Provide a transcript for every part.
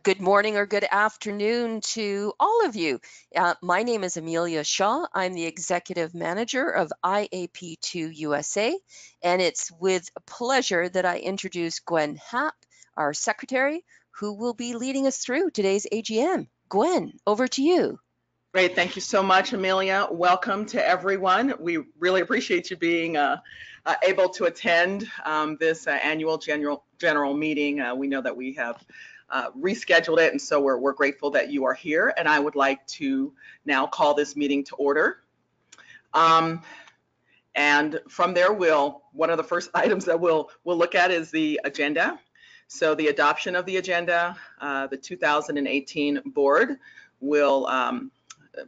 Good morning or good afternoon to all of you. My name is Amelia Shaw. I'm the Executive Manager of IAP2 USA, and it's with pleasure that I introduce Gwen Happ, our Secretary, who will be leading us through today's AGM. Gwen, over to you. Great, thank you so much, Amelia. Welcome to everyone. We really appreciate you being able to attend this annual general meeting. We know that we have rescheduled it, and so we're grateful that you are here. And I would like to now call this meeting to order. And from there, one of the first items that we'll look at is the agenda. So the adoption of the agenda, the 2018 board will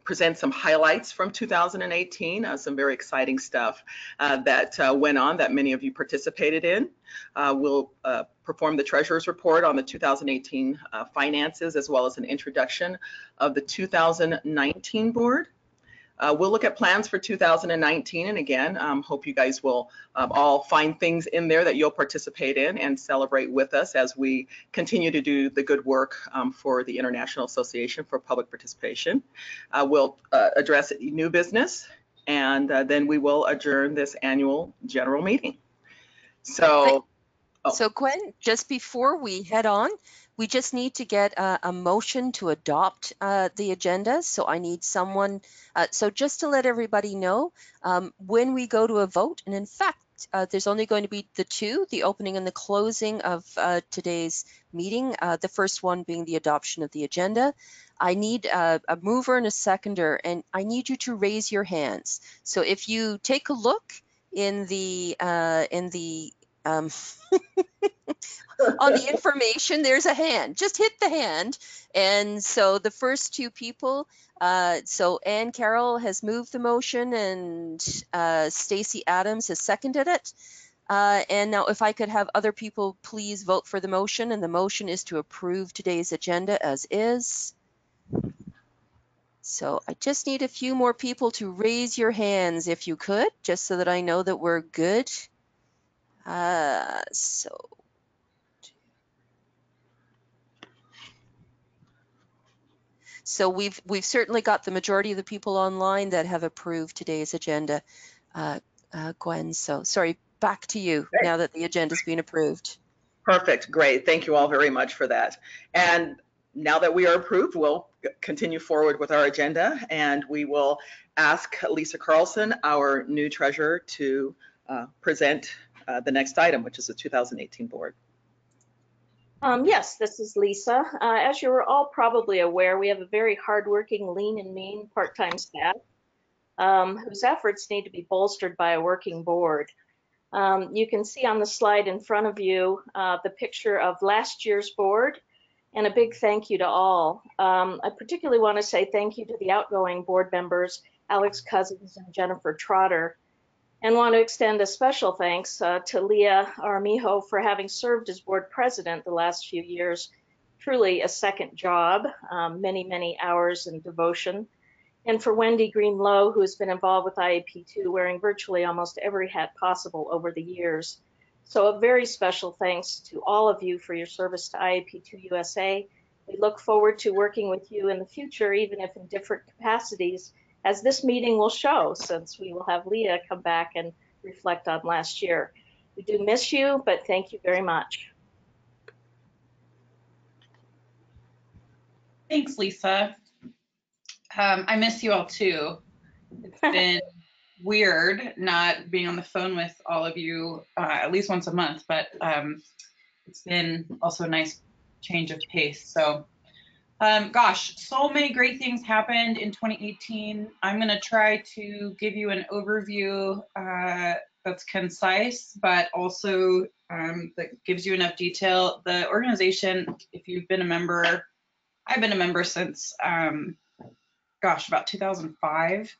present some highlights from 2018, some very exciting stuff that went on that many of you participated in. We'll perform the treasurer's report on the 2018 finances, as well as an introduction of the 2019 board. We'll look at plans for 2019, and again, hope you guys will all find things in there that you'll participate in and celebrate with us as we continue to do the good work for the International Association for Public Participation. We'll address new business, and then we will adjourn this annual general meeting. So Gwen, just before we head on, we just need to get a motion to adopt the agenda. So I need someone, so just to let everybody know, when we go to a vote, and in fact, there's only going to be the opening and the closing of today's meeting, the first one being the adoption of the agenda. I need a mover and a seconder, and I need you to raise your hands. So if you take a look in the on the information, there's a hand. Just hit the hand. And so the first two people, so Ann Carroll has moved the motion, and Stacey Adams has seconded it. And now if I could have other people please vote for the motion, and the motion is to approve today's agenda as is. So I just need a few more people to raise your hands if you could, just so that I know that we're good. So we've certainly got the majority of the people online that have approved today's agenda, Gwen. So sorry, back to you now that the agenda's been approved. Perfect, great. Thank you all very much for that. And now that we are approved, we'll continue forward with our agenda, and we will ask Lisa Carlson, our new treasurer, to present the next item, which is the 2018 board. Yes, this is Lisa. As you're all probably aware, we have a very hardworking, lean and mean part-time staff whose efforts need to be bolstered by a working board. You can see on the slide in front of you the picture of last year's board, and a big thank you to all. I particularly want to say thank you to the outgoing board members, Alex Cousins and Jennifer Trotter, and want to extend a special thanks to Leah Armijo for having served as board president the last few years. Truly a second job, many, many hours in devotion. And for Wendy Green-Lowe, who has been involved with IAP2, wearing virtually almost every hat possible over the years. So a very special thanks to all of you for your service to IAP2 USA. We look forward to working with you in the future, even if in different capacities, as this meeting will show, since we will have Leah come back and reflect on last year. We do miss you, but thank you very much. Thanks, Lisa. I miss you all too. It's been weird not being on the phone with all of you at least once a month, but it's been also a nice change of pace. So gosh, so many great things happened in 2018. I'm going to try to give you an overview that's concise, but also that gives you enough detail. The organization, if you've been a member, I've been a member since, gosh, about 2005.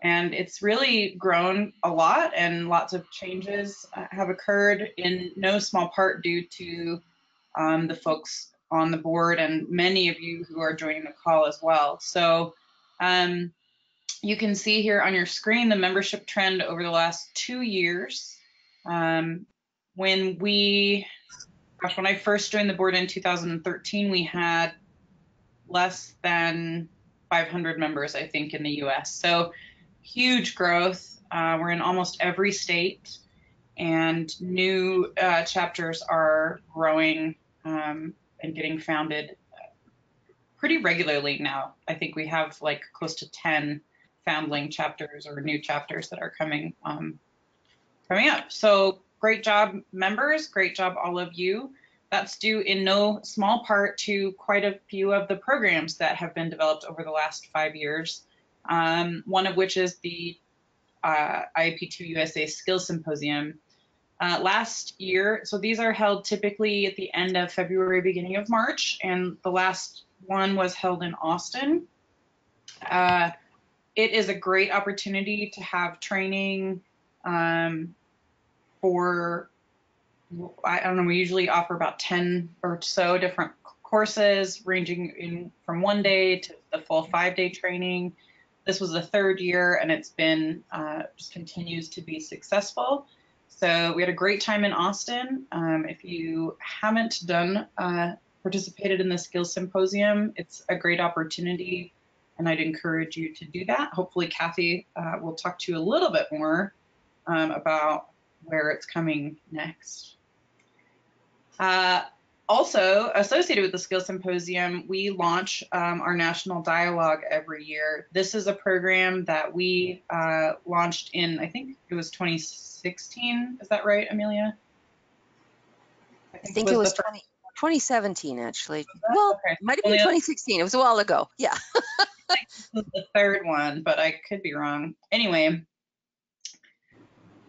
And it's really grown a lot, and lots of changes have occurred in no small part due to the folks on the board and many of you who are joining the call as well. So you can see here on your screen the membership trend over the last 2 years. When we gosh, when I first joined the board in 2013, we had less than 500 members, I think, in the US. So huge growth. We're in almost every state, and new chapters are growing and getting founded pretty regularly now. I think we have like close to 10 foundling chapters or new chapters that are coming up. So great job, members. Great job, all of you. That's due in no small part to quite a few of the programs that have been developed over the last 5 years. One of which is the IAP2 USA Skills Symposium. Last year, so these are held typically at the end of February, beginning of March, and the last one was held in Austin. It is a great opportunity to have training for, I don't know, we usually offer about 10 or so different courses ranging in from 1 day to the full 5-day training. This was the 3rd year, and it's been just continues to be successful. So we had a great time in Austin. If you haven't participated in the Skills Symposium, it's a great opportunity, and I'd encourage you to do that. Hopefully, Kathy will talk to you a little bit more about where it's coming next. Also, associated with the Skills Symposium, we launch our national dialogue every year. This is a program that we launched in, I think it was 2016. Is that right, Amelia? I think it was 2017, actually. Well, okay. It might have been 2016. It was a while ago. Yeah. This was the 3rd one, but I could be wrong. Anyway,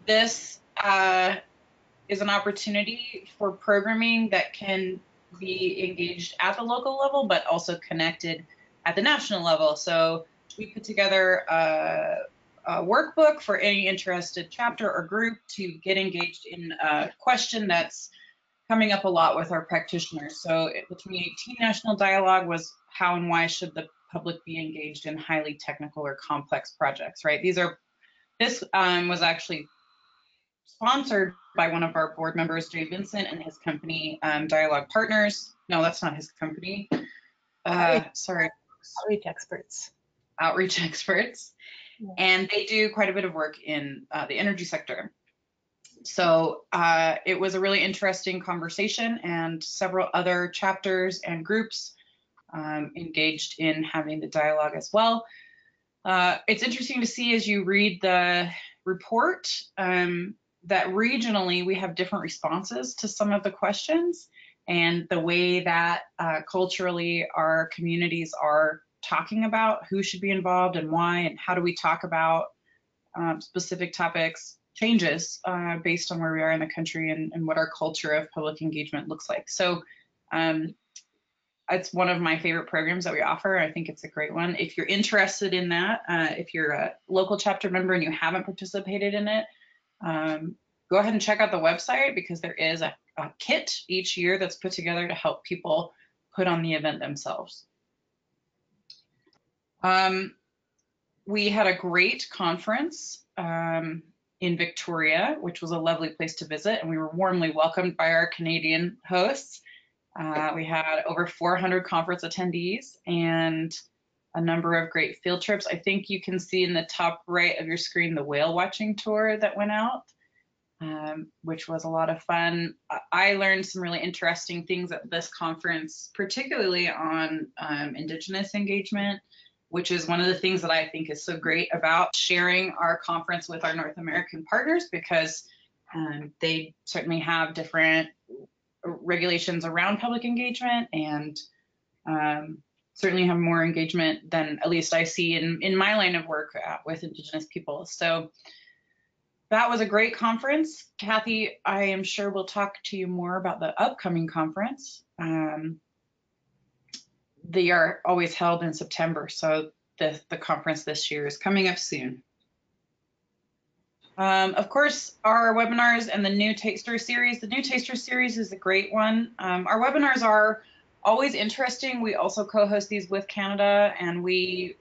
this is an opportunity for programming that can be engaged at the local level, but also connected at the national level. So we put together a workbook for any interested chapter or group to get engaged in a question that's coming up a lot with our practitioners. So the 2018 National Dialogue was how and why should the public be engaged in highly technical or complex projects, right? This was actually sponsored by one of our board members, Jay Vincent, and his company, Dialogue Partners. No, that's not his company. Sorry. Outreach Experts. Outreach Experts. Yeah. And they do quite a bit of work in the energy sector. So it was a really interesting conversation, and several other chapters and groups engaged in having the dialogue as well. It's interesting to see as you read the report that regionally we have different responses to some of the questions, and the way that culturally our communities are talking about who should be involved and why, and how do we talk about specific topics changes based on where we are in the country and what our culture of public engagement looks like. So it's one of my favorite programs that we offer. I think it's a great one. If you're interested in that, if you're a local chapter member and you haven't participated in it, go ahead and check out the website, because there is a kit each year that's put together to help people put on the event themselves. We had a great conference in Victoria, which was a lovely place to visit, and we were warmly welcomed by our Canadian hosts. We had over 400 conference attendees and a number of great field trips. I think you can see in the top right of your screen the whale watching tour that went out, which was a lot of fun. I learned some really interesting things at this conference, particularly on Indigenous engagement, which is one of the things that I think is so great about sharing our conference with our North American partners, because they certainly have different regulations around public engagement, and certainly have more engagement than at least I see in my line of work with Indigenous people. So that was a great conference. Kathy, I am sure we'll talk to you more about the upcoming conference. They are always held in September, so the conference this year is coming up soon. Of course, our webinars and the new Taster series. The new Taster series is a great one. Our webinars are always interesting. We also co-host these with Canada, and we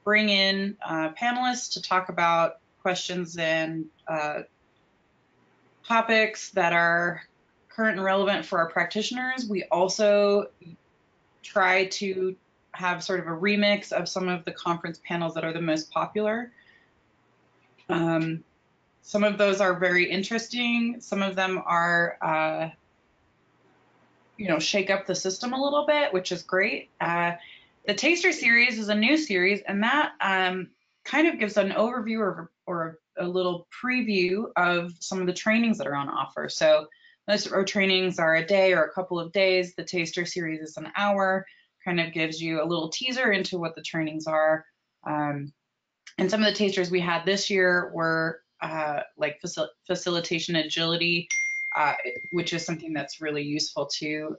bring in panelists to talk about questions and topics that are current and relevant for our practitioners. We also try to have sort of a remix of some of the conference panels that are the most popular. Some of those are very interesting. Some of them are, shake up the system a little bit, which is great. The Taster Series is a new series, and that kind of gives an overview or a little preview of some of the trainings that are on offer. So most of our trainings are a day or a couple of days. The Taster Series is an hour, kind of gives you a little teaser into what the trainings are. And some of the tasters we had this year were like facilitation agility, which is something that's really useful to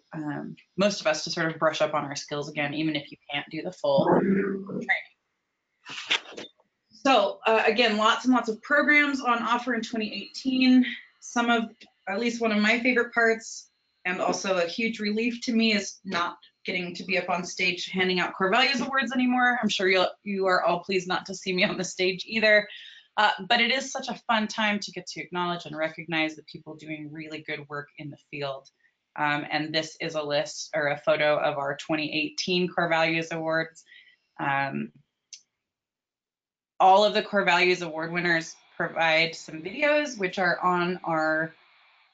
most of us to sort of brush up on our skills again, even if you can't do the full training. So again, lots and lots of programs on offer in 2018. Some of, at least one of my favorite parts, and also a huge relief to me, is not getting to be up on stage handing out core values awards anymore. I'm sure you are all pleased not to see me on the stage either. But it is such a fun time to get to acknowledge and recognize the people doing really good work in the field. And this is a list or a photo of our 2018 Core Values Awards. All of the Core Values Award winners provide some videos, which are on our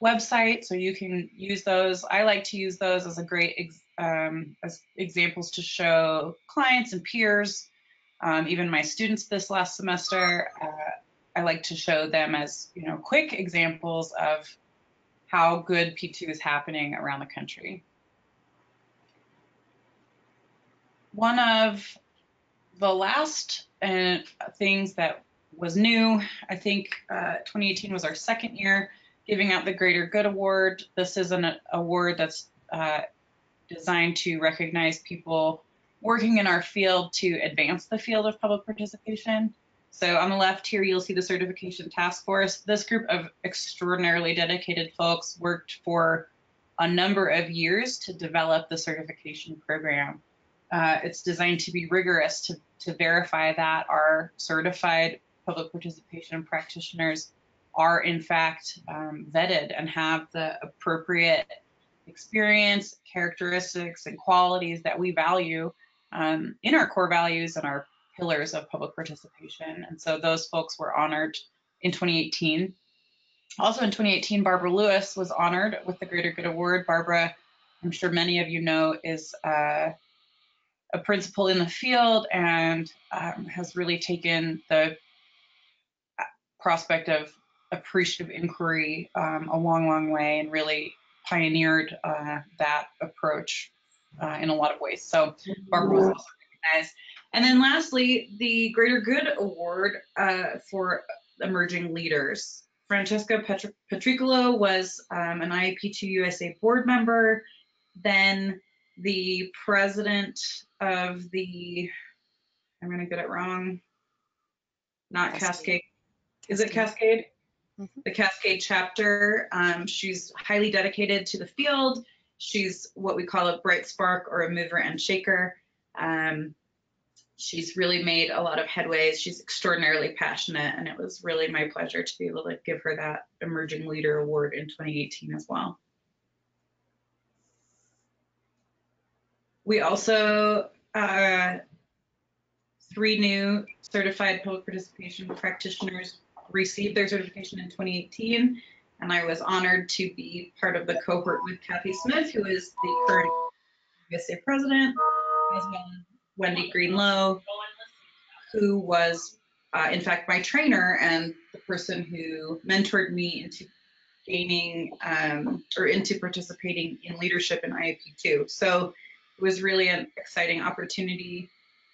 website, so you can use those. I like to use those as a great as examples to show clients and peers, even my students this last semester. I like to show them as quick examples of how good P2 is happening around the country. One of the last things that was new, I think 2018 was our second year giving out the Greater Good Award. This is an award that's designed to recognize people working in our field to advance the field of public participation. So on the left here, you'll see the Certification Task Force. This group of extraordinarily dedicated folks worked for a number of years to develop the certification program. It's designed to be rigorous to verify that our certified public participation practitioners are in fact vetted and have the appropriate experience, characteristics, and qualities that we value in our core values and our pillars of public participation. And so those folks were honored in 2018. Also in 2018, Barbara Lewis was honored with the Greater Good Award. Barbara, I'm sure many of you know, is a principal in the field and has really taken the prospect of appreciative inquiry a long, long way and really pioneered that approach in a lot of ways. So Barbara was also recognized. And then lastly, the Greater Good Award for emerging leaders. Francesca Petricolo was an IAP2 USA board member, then the president of the, I'm going to get it wrong, not Cascade. Is it Cascade? Mm-hmm. The Cascade chapter. She's highly dedicated to the field. She's what we call a bright spark or a mover and shaker. She's really made a lot of headways. She's extraordinarily passionate, and it was really my pleasure to be able to give her that Emerging Leader Award in 2018 as well. We also, 3 new certified public participation practitioners received their certification in 2018, and I was honored to be part of the cohort with Kathy Smith, who is the current USA president, as well as Wendy Greenlow, who was, in fact, my trainer and the person who mentored me into gaining or into participating in leadership in IAP2. So it was really an exciting opportunity.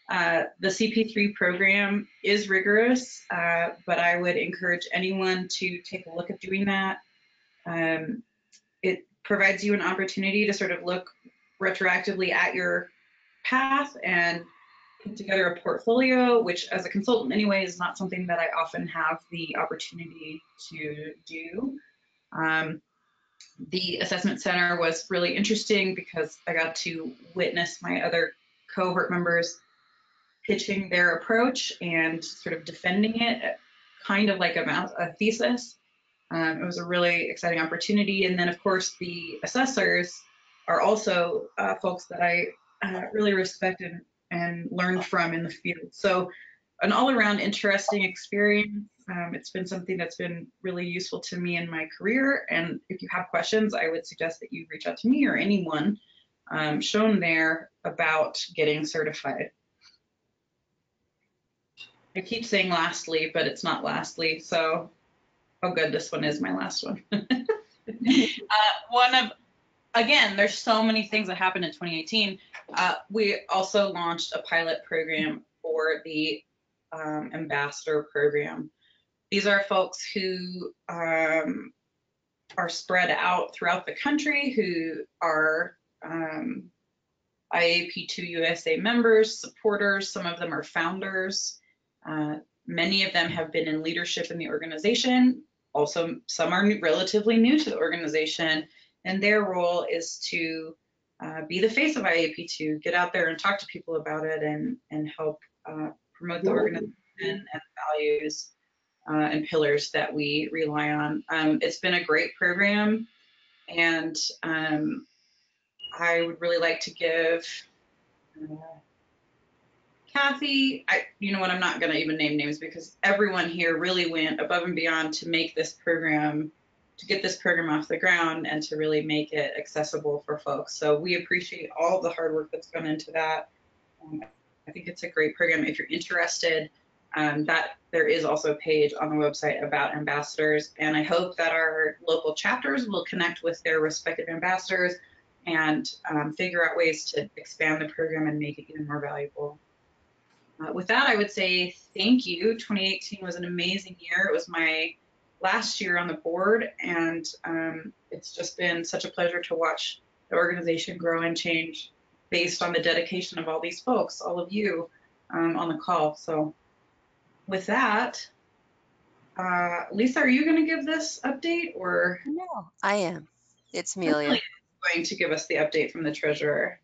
The CP3 program is rigorous, but I would encourage anyone to take a look at doing that. It provides you an opportunity to sort of look retroactively at your path and put together a portfolio, which as a consultant anyway is not something that I often have the opportunity to do. The assessment center was really interesting because I got to witness my other cohort members pitching their approach and sort of defending it, kind of like a thesis. It was a really exciting opportunity. And then, of course, the assessors are also folks that I really respect and learned from in the field. So an all-around interesting experience. It's been something that's been really useful to me in my career. And if you have questions, I would suggest that you reach out to me or anyone shown there about getting certified. I keep saying lastly, but it's not lastly. So, oh good, this one is my last one. Again, there's so many things that happened in 2018. We also launched a pilot program for the ambassador program. These are folks who are spread out throughout the country, who are IAP2 USA members, supporters. Some of them are founders. Many of them have been in leadership in the organization. Also, some are relatively new to the organization, and their role is to be the face of IAP2, get out there and talk to people about it and help promote the organization and the values and pillars that we rely on. It's been a great program, and I would really like to give Kathy, you know what, I'm not going to even name names because everyone here really went above and beyond to make this program, to get this program off the ground and to really make it accessible for folks. So we appreciate all the hard work that's gone into that. I think it's a great program. If you're interested, that there is also a page on the website about ambassadors, and I hope that our local chapters will connect with their respective ambassadors and figure out ways to expand the program and make it even more valuable. With that, I would say thank you. 2018 was an amazing year. It was my last year on the board, and it's just been such a pleasure to watch the organization grow and change based on the dedication of all these folks, all of you on the call. So with that, Lisa, are you going to give this update, or? No, I am. It's Amelia. Amelia is going to give us the update from the treasurer.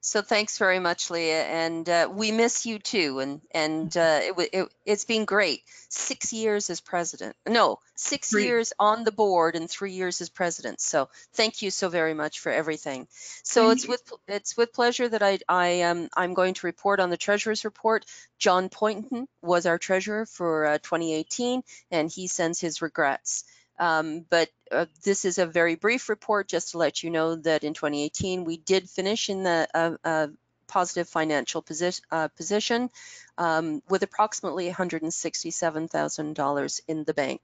So thanks very much, Leah, and we miss you too. And it's been great. 6 years as president. No, 6 years on the board and 3 years as president. So thank you so very much for everything. So it's with pleasure that I'm going to report on the treasurer's report. John Poynton was our treasurer for 2018, and he sends his regrets. But this is a very brief report just to let you know that in 2018 we did finish in the positive financial position with approximately $167,000 in the bank.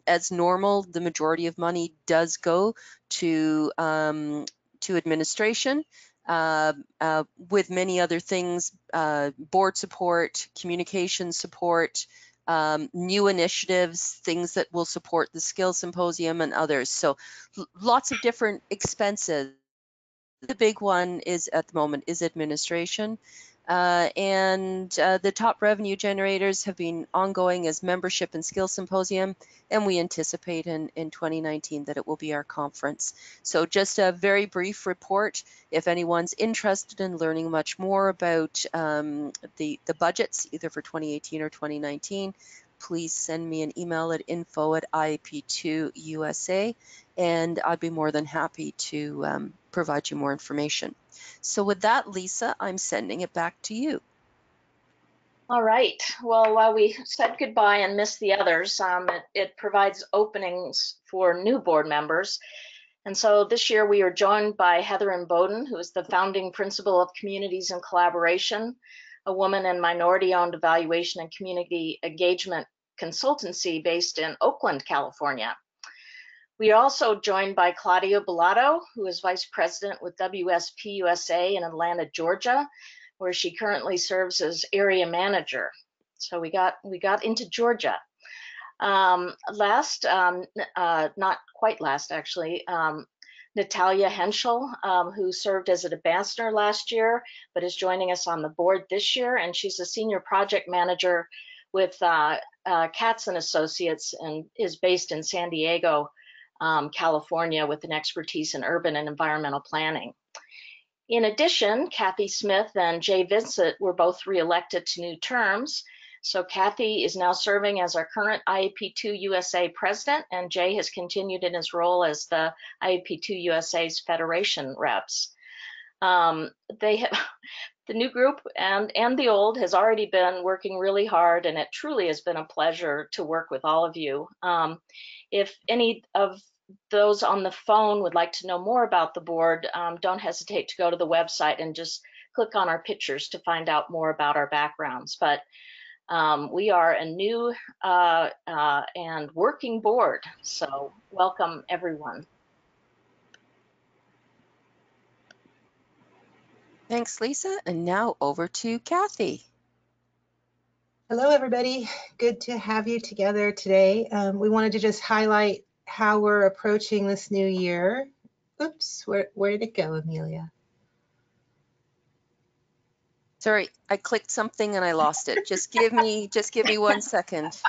As normal, the majority of money does go to administration. With many other things, board support, communication support, new initiatives, things that will support the Skills Symposium and others. So lots of different expenses. The big one is at the moment is administration. And the top revenue generators have been ongoing as membership and Skills Symposium, and we anticipate in 2019 that it will be our conference. So just a very brief report. If anyone's interested in learning much more about the budgets, either for 2018 or 2019, please send me an email at info@IAP2USA, and I'd be more than happy to provide you more information. So with that, Lisa, I'm sending it back to you. All right. Well, while we said goodbye and missed the others, it provides openings for new board members. And so this year we are joined by Heather Bowden, who is the founding principal of Communities in Collaboration, a woman and minority-owned evaluation and community engagement consultancy based in Oakland, California. We are also joined by Claudia Bellato, who is vice president with WSP USA in Atlanta, Georgia, where she currently serves as area manager. So we got into Georgia. Not quite last actually, Natalia Henschel, who served as an ambassador last year, but is joining us on the board this year, and she's a senior project manager with Katz and Associates and is based in San Diego, California, with an expertise in urban and environmental planning. In addition, Kathy Smith and Jay Vincent were both reelected to new terms. So Kathy is now serving as our current IAP2 USA president, and Jay has continued in his role as the IAP2 USA's federation reps. They have the new group and the old has already been working really hard, and it truly has been a pleasure to work with all of you. If any of those on the phone would like to know more about the board, don't hesitate to go to the website and just click on our pictures to find out more about our backgrounds. But we are a new and working board, so welcome everyone. Thanks, Lisa. And now over to Kathy. Hello, everybody. Good to have you together today. We wanted to just highlight how we're approaching this new year. Oops, where did it go, Amelia? Sorry, I clicked something and I lost it. Just give me 1 second.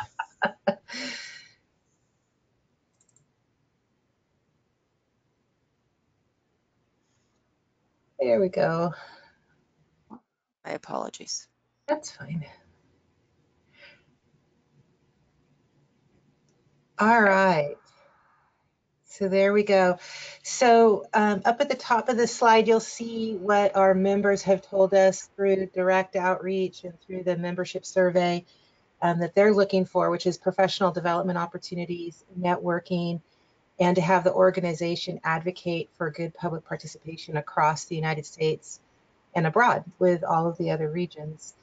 There we go. My apologies. That's fine. All right. So there we go. So up at the top of the slide, you'll see what our members have told us through direct outreach and through the membership survey that they're looking for, which is professional development opportunities, networking, and to have the organization advocate for good public participation across the United States and abroad with all of the other regions.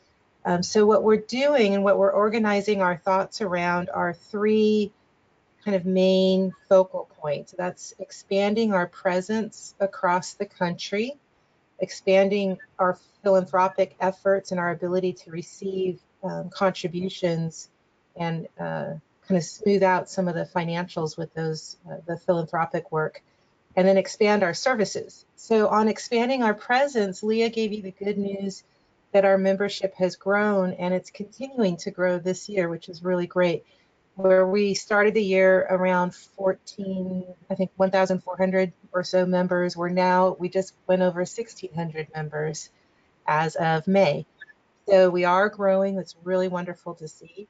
So what we're doing and what we're organizing our thoughts around are three kind of main focal points. That's expanding our presence across the country, expanding our philanthropic efforts and our ability to receive contributions and kind of smooth out some of the financials with those the philanthropic work, and then expand our services. So on expanding our presence, Leah gave you the good news that our membership has grown, and it's continuing to grow this year, which is really great. Where we started the year around 1,400 or so members, we just went over 1,600 members as of May. So we are growing. It's really wonderful to see.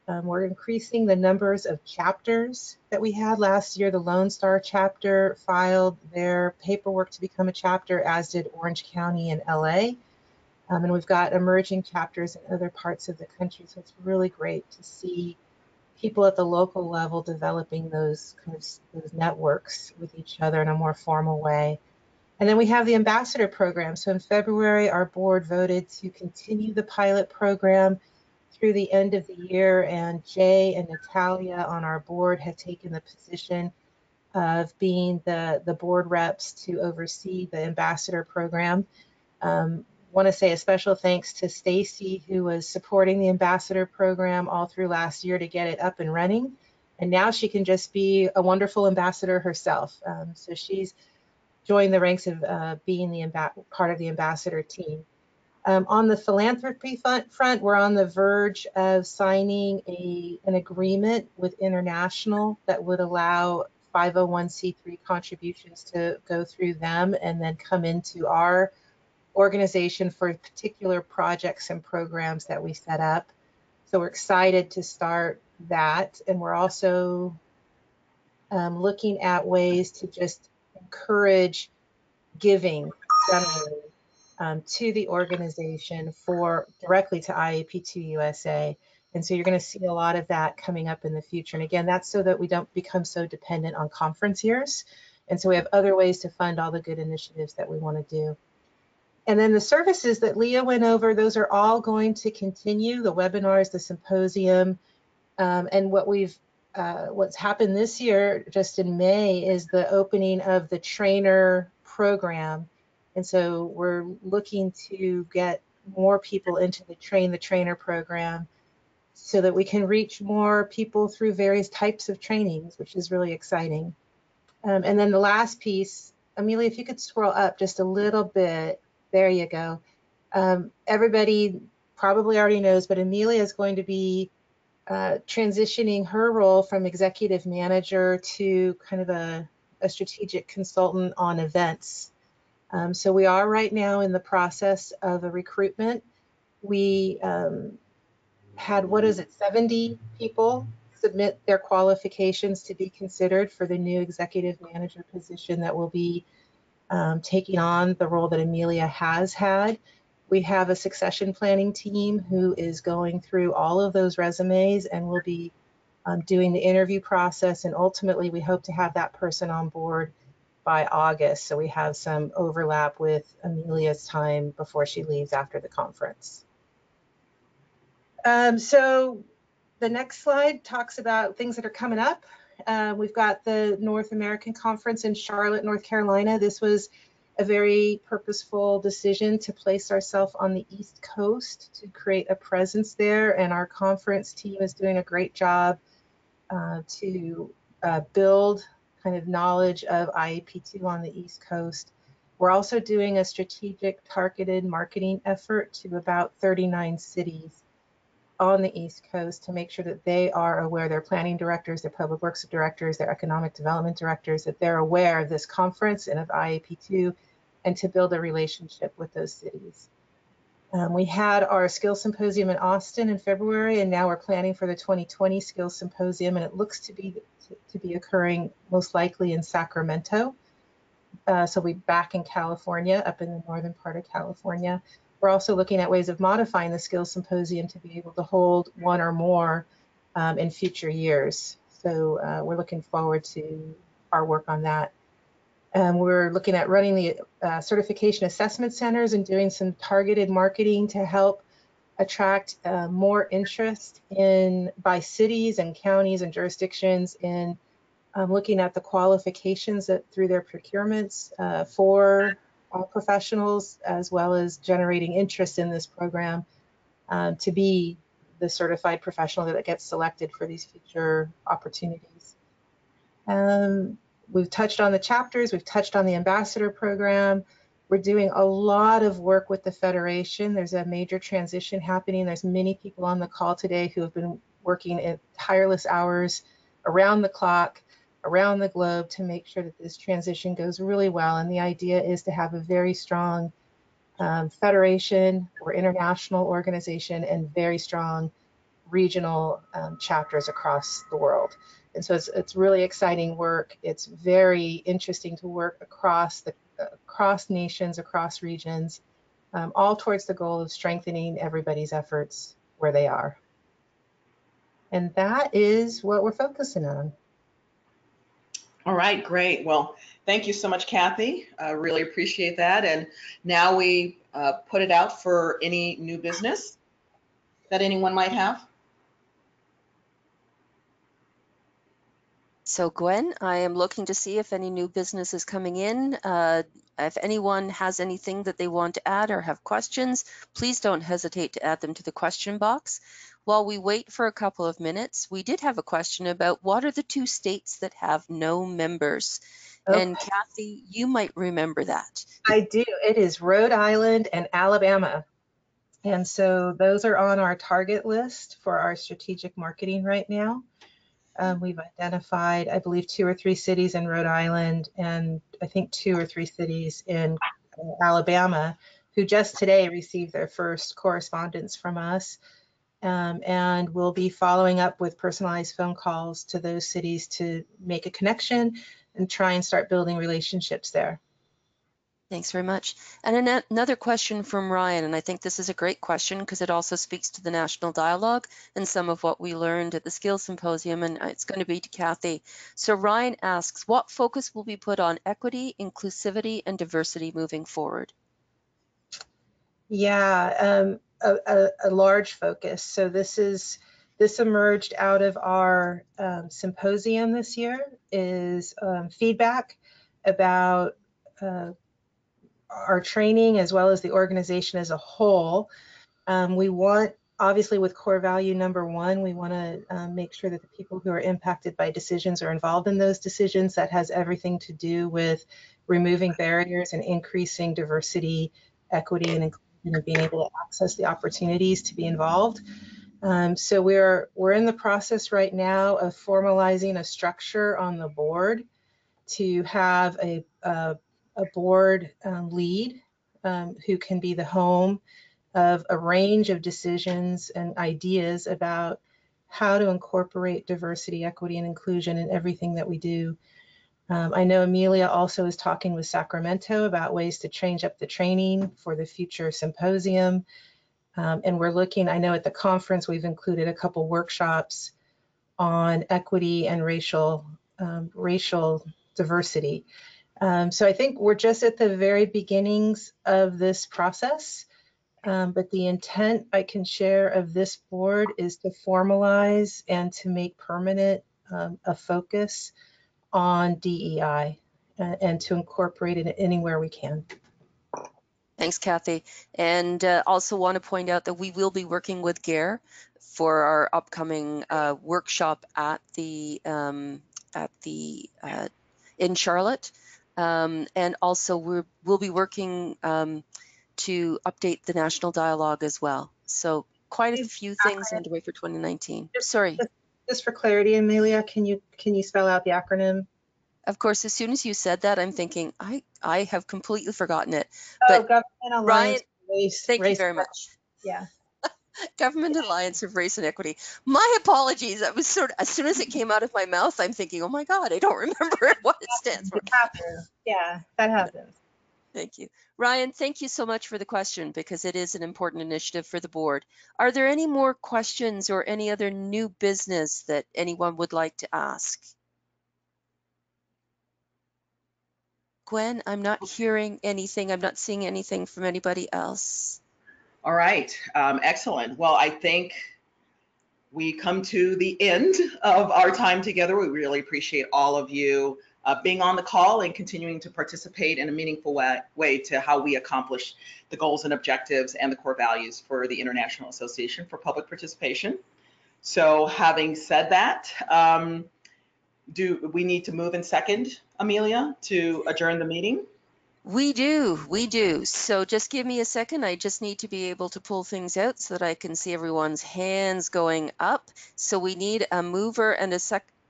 We're increasing the numbers of chapters that we had last year. The Lone Star chapter filed their paperwork to become a chapter, as did Orange County and LA. And we've got emerging chapters in other parts of the country. So it's really great to see people at the local level developing those networks with each other in a more formal way. And then we have the ambassador program. So in February, our board voted to continue the pilot program through the end of the year, and Jay and Natalia on our board have taken the position of being the board reps to oversee the ambassador program. Want to say a special thanks to Stacy, who was supporting the ambassador program all through last year to get it up and running. And now she can just be a wonderful ambassador herself. So she's joined the ranks of being part of the ambassador team. On the philanthropy front, we're on the verge of signing an agreement with International that would allow 501c3 contributions to go through them and then come into our organization for particular projects and programs that we set up. So we're excited to start that. And we're also looking at ways to just encourage giving generally to the organization directly to IAP2 USA. And so you're going to see a lot of that coming up in the future. And again, that's so that we don't become so dependent on conference years. And so we have other ways to fund all the good initiatives that we want to do. And then the services that Leah went over, those are all going to continue, the webinars, the symposium, and what's happened this year, just in May, is the opening of the trainer program. And so we're looking to get more people into the Train the Trainer program so that we can reach more people through various types of trainings, which is really exciting. And then the last piece, Amelia, if you could scroll up just a little bit. There you go. Everybody probably already knows, but Amelia is going to be transitioning her role from executive manager to kind of a strategic consultant on events. So we are right now in the process of a recruitment. We had, what is it, 70 people submit their qualifications to be considered for the new executive manager position that will be taking on the role that Amelia has had. We have a succession planning team who is going through all of those resumes and will be doing the interview process, and ultimately we hope to have that person on board by August, so we have some overlap with Amelia's time before she leaves after the conference. So the next slide talks about things that are coming up. We've got the North American Conference in Charlotte, North Carolina. This was a very purposeful decision to place ourselves on the East Coast to create a presence there, and our conference team is doing a great job to build kind of knowledge of IAP2 on the East Coast. We're also doing a strategic targeted marketing effort to about 39 cities on the East Coast to make sure that they are aware, their planning directors, their public works directors, their economic development directors, that they're aware of this conference and of IAP2, and to build a relationship with those cities. We had our Skills Symposium in Austin in February, and now we're planning for the 2020 Skills Symposium, and it looks to be occurring most likely in Sacramento. So we'll be back in California, up in the northern part of California. We're also looking at ways of modifying the Skills Symposium to be able to hold one or more in future years. So we're looking forward to our work on that. We're looking at running the certification assessment centers and doing some targeted marketing to help attract more interest by cities and counties and jurisdictions in looking at the qualifications that through their procurements for professionals, as well as generating interest in this program to be the certified professional that gets selected for these future opportunities. We've touched on the chapters, we've touched on the ambassador program. We're doing a lot of work with the Federation. There's a major transition happening. There's many people on the call today who have been working at tireless hours around the clock, around the globe to make sure that this transition goes really well. And the idea is to have a very strong federation or international organization and very strong regional chapters across the world. And so it's really exciting work. It's very interesting to work across nations, across regions, all towards the goal of strengthening everybody's efforts where they are. And that is what we're focusing on. All right, great. Well, thank you so much, Kathy. I really appreciate that. And now we put it out for any new business that anyone might have. So Gwen, I am looking to see if any new business is coming in. If anyone has anything that they want to add or have questions, please don't hesitate to add them to the question box. While we wait for a couple of minutes, we did have a question about what are the 2 states that have no members? Okay. And Kathy, you might remember that. I do. It is Rhode Island and Alabama. And so those are on our target list for our strategic marketing right now. We've identified, I believe, 2 or 3 cities in Rhode Island and I think 2 or 3 cities in Alabama who just today received their first correspondence from us. And we'll be following up with personalized phone calls to those cities to make a connection and try and start building relationships there. Thanks very much. And another question from Ryan, and I think this is a great question because it also speaks to the national dialogue and some of what we learned at the Skills Symposium, and it's going to be to Kathy. So Ryan asks, what focus will be put on equity, inclusivity, and diversity moving forward? Yeah, a large focus. So this emerged out of our symposium this year is feedback about our training as well as the organization as a whole. We want, obviously with core value number 1, we want to make sure that the people who are impacted by decisions are involved in those decisions. That has everything to do with removing barriers and increasing diversity, equity, and inclusion, and being able to access the opportunities to be involved. So we're in the process right now of formalizing a structure on the board to have a board lead who can be the home of a range of decisions and ideas about how to incorporate diversity, equity, and inclusion in everything that we do. I know Amelia also is talking with Sacramento about ways to change up the training for the future symposium. And we're looking, I know at the conference, we've included a couple workshops on equity and racial diversity. So I think we're just at the very beginnings of this process. But the intent I can share of this board is to formalize and to make permanent a focus on DEI and to incorporate it anywhere we can. Thanks, Kathy. And also want to point out that we will be working with GARE for our upcoming workshop at the in Charlotte. And also we'll be working to update the national dialogue as well. So quite a few things underway for 2019. Sorry. Just for clarity, Amelia, can you spell out the acronym? Of course, as soon as you said that, I'm thinking I have completely forgotten it. Oh, But Government Alliance Ryan, thank you very much. Yeah. Government Alliance of Race and Equity. My apologies. I was sort of, as soon as it came out of my mouth, I'm thinking, oh my God, I don't remember what it stands for. It happens. Yeah, that happens. Thank you. Ryan, thank you so much for the question because it is an important initiative for the board. Are there any more questions or any other new business that anyone would like to ask? Gwen, I'm not hearing anything. I'm not seeing anything from anybody else. All right, excellent. Well, I think we come to the end of our time together. We really appreciate all of you being on the call and continuing to participate in a meaningful way to how we accomplish the goals and objectives and the core values for the International Association for Public Participation. So having said that, do we need to move in second, Amelia, to adjourn the meeting? We do. So just give me a second. I just need to be able to pull things out so that I can see everyone's hands going up. So we need a mover and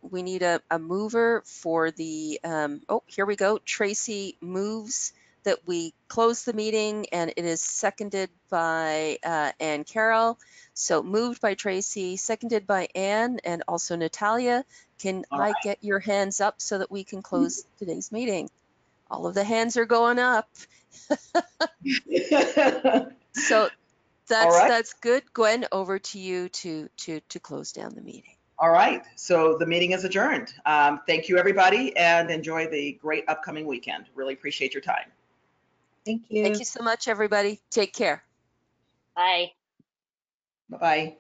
we need a mover for the, oh, here we go. Tracy moves that we close the meeting, and it is seconded by Ann Carroll. So moved by Tracy, seconded by Ann, and also Natalia. Can I get your hands up so that we can close today's meeting? All of the hands are going up. So that's good. Gwen, over to you to close down the meeting. All right. So the meeting is adjourned. Thank you, everybody, and enjoy the great upcoming weekend. Really appreciate your time. Thank you. Thank you so much, everybody. Take care. Bye. Bye-bye.